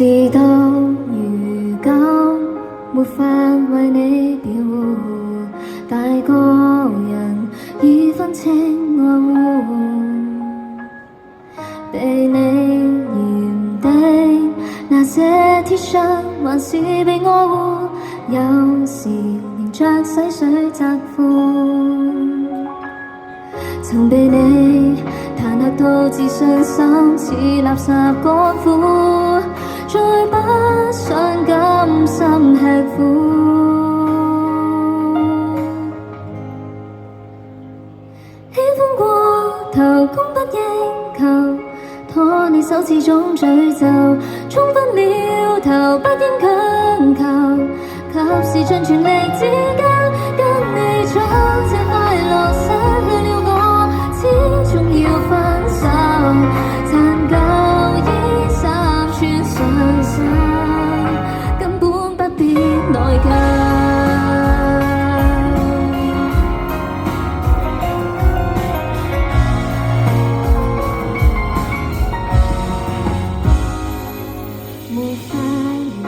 事到如今，沒法為你辯護，大個人已分清愛護，被你嫌的那些 T 恤還是被愛護，有時連着洗水窄褲，曾被你彈劾到自信心似垃圾乾枯，再不想甘心吃苦。喜歡過頭，供不應求，拖你手始終詛咒，衝昏了頭，不應強求，及時盡全力自救，跟你走這快樂失去了我，始終要分手，殘舊衣衫穿上身，根本不必內疚。沒法離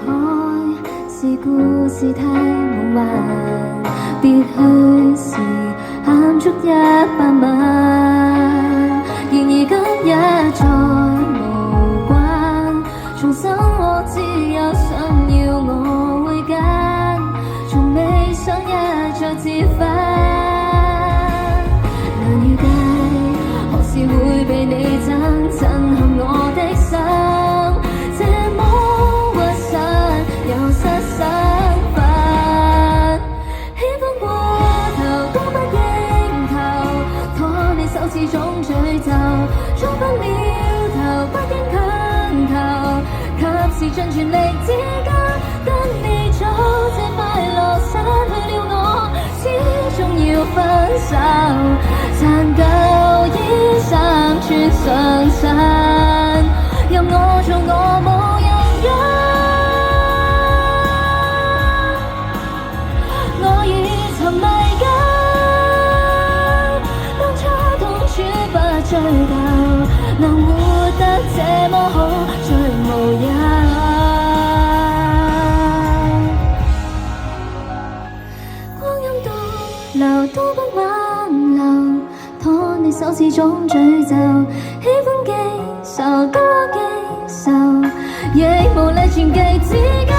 開，是故事太夢幻，別去時喊足100萬，然而今日再無關，重生我只有想要我會揀，從未想一再折返，難預計何時會被你憎，震撼我的心，這麼屈膝又失身份，喜歡過頭，供不應求，拖你手始終詛咒，衝昏了頭，不應強求，及時盡全力自救，跟你走這快樂失去了我，始終要分手，殘舊衣衫穿上身，任我做我無人養，我已沉迷緊，當初痛楚不追究，能活得這麼好，最無憂。光陰倒流都不挽留，拖你手始終詛咒，喜歡記仇多記仇，亦無力傳記自己。